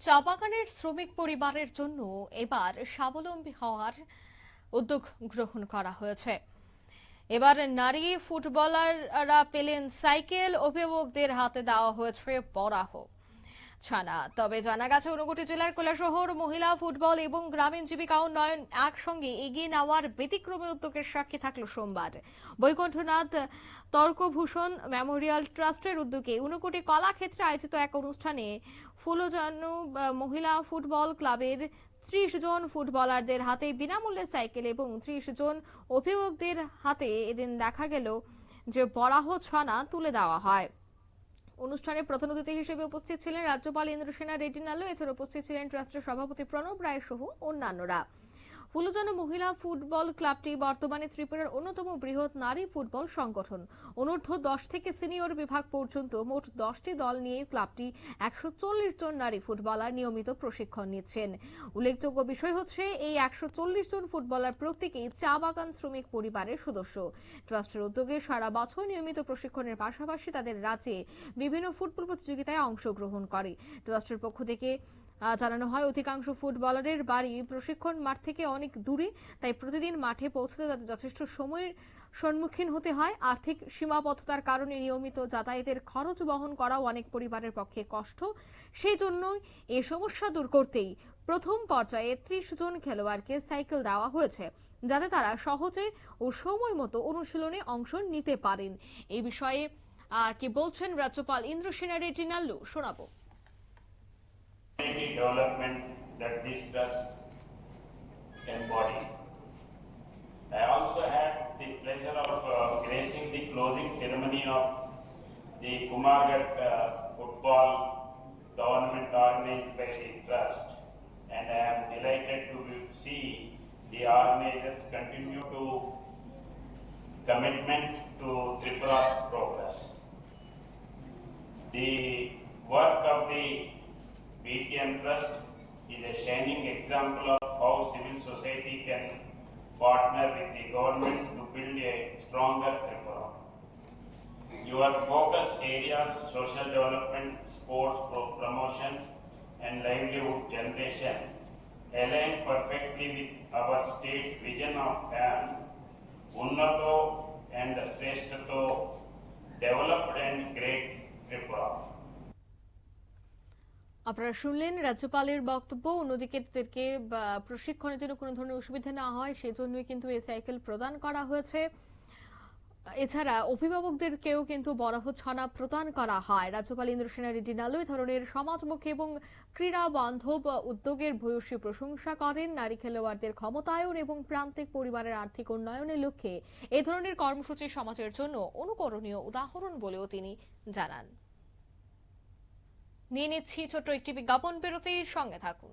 চা বাগানের শ্রমিক পরিবারের জন্য এবার স্বাবলম্বী হওয়ার উদ্যোগ গ্রহণ করা হয়েছে। এবার নারী ফুটবলাররা পেলেন সাইকেল, অভিভাবকদের হাতে দেওয়া হয়েছে পরাহ ছানা। তবে জানা গেছে, ঊনকোটি জেলার কৈলাসহর মহিলা ফুটবল এবং গ্রামীণ জীবিকা উন্নয়ন একসঙ্গে এগিয়ে নেওয়ার ব্যতিক্রমী উদ্যোগের সাক্ষী থাকলো সোমবার। বৈকুণ্ঠনাথ তর্কভূষণ মেমোরিয়াল ট্রাস্টের উদ্যোগে ঊনকোটি কলাক্ষেত্রে আয়োজিত এক অনুষ্ঠানে ফুলজানু মহিলা ফুটবল ক্লাবের 30 জন ফুটবলারদের হাতে বিনামূল্যে সাইকেল এবং 30 জন অভিভাবকদের হাতে এদিন দেখা গেল যে বরাহ ছানা তুলে দেওয়া হয়। অনুষ্ঠানে প্রধান অতিথি হিসেবে উপস্থিত ছিলেন রাজ্যপাল ইন্দ্রসেনা রেড্ডি নাল্লু। এছাড়া উপস্থিত ছিলেন ট্রাস্টের সভাপতি প্রণব রায় সহ অন্যান্যরা। ফুলজানু মহিলা ফুটবল ক্লাবটি বর্তমানে ত্রিপুরার অন্যতম বৃহৎ নারী ফুটবল সংগঠন। অনূর্ধ্ব 10 থেকে সিনিয়র বিভাগ পর্যন্ত মোট 10টি দল নিয়ে ক্লাবটি 140 জন নারী ফুটবলার নিয়মিত প্রশিক্ষণ নিচ্ছেন। উল্লেখযোগ্য বিষয় হচ্ছে, এই 140 জন ফুটবলার প্রত্যেকেই চা বাগান শ্রমিক পরিবারের সদস্য। ট্রাস্টের উদ্যোগে সারা বছর নিয়মিত প্রশিক্ষণের পাশাপাশি তাদের রাজ্যে বিভিন্ন ফুটবল প্রতিযোগিতায় অংশগ্রহণ করে। ট্রাস্টের পক্ষ থেকে জানানো হয়, অধিকাংশ ফুটবলারের বাড়ি প্রশিক্ষণ মাঠ থেকে অনেক দূরে, তাই প্রতিদিন মাঠে পৌঁছতে তাদের যথেষ্ট সময়ের সম্মুখীন হতে হয়। আর্থিক সীমাবদ্ধতার কারণে নিয়মিত যাতায়াতের খরচ বহন করাও অনেক পরিবারের পক্ষে কষ্ট। সেই জন্যই এই সমস্যা দূর করতেই প্রথম পর্যায়ে 30 জন খেলোয়াড়কে সাইকেল দেওয়া হয়েছে, যাতে তারা সহজে ও সময় মতো অনুশীলনে অংশ নিতে পারেন। এই বিষয়ে কি বলছেন রাজ্যপাল ইন্দ্রসেনা রেড্ডি নাল্লু, শোনাবো। Development that this trust embodies. I also had the pleasure of gracing the closing ceremony of the Kumargat football tournament organized by the trust, and I am delighted to see the organizers continue to commitment to Tripura's progress. The work of the BTM Trust is a shining example of how civil society can partner with the government to build a stronger Tripura. Your focus areas, social development, sports promotion and livelihood generation, align perfectly with our state's vision of an Unnato and Sreshtato, developed and great Tripura. আপনারা শুনলেন রাজ্যপালের বক্তব্য। অন্যদিকে তাদেরকে প্রশিক্ষণের জন্য কোনো ধরনের অসুবিধা না হয় সেজন্যই কিন্তু এই সাইকেল প্রদান করা হয়েছে। এছাড়া অভিভাবকদেরকেও কিন্তু বরাহ ছানা প্রদান করা হয়। রাজ্যপাল ইন্দ্রসেনা রেড্ডি নাল্লু এই ধরনের সমাজমুখী এবং ক্রীড়া বান্ধব উদ্যোগের ভূয়সী প্রশংসা করেন। নারী খেলোয়াড়দের ক্ষমতায়ন এবং প্রান্তিক পরিবারের আর্থিক উন্নয়নের লক্ষ্যে এই ধরনের কর্মসূচি সমাজের জন্য অনুকরণীয় উদাহরণ বলেও তিনি জানান। নিয়ে নিচ্ছি ছোট্ট একটি বিজ্ঞাপন বিরতির সঙ্গে থাকুন।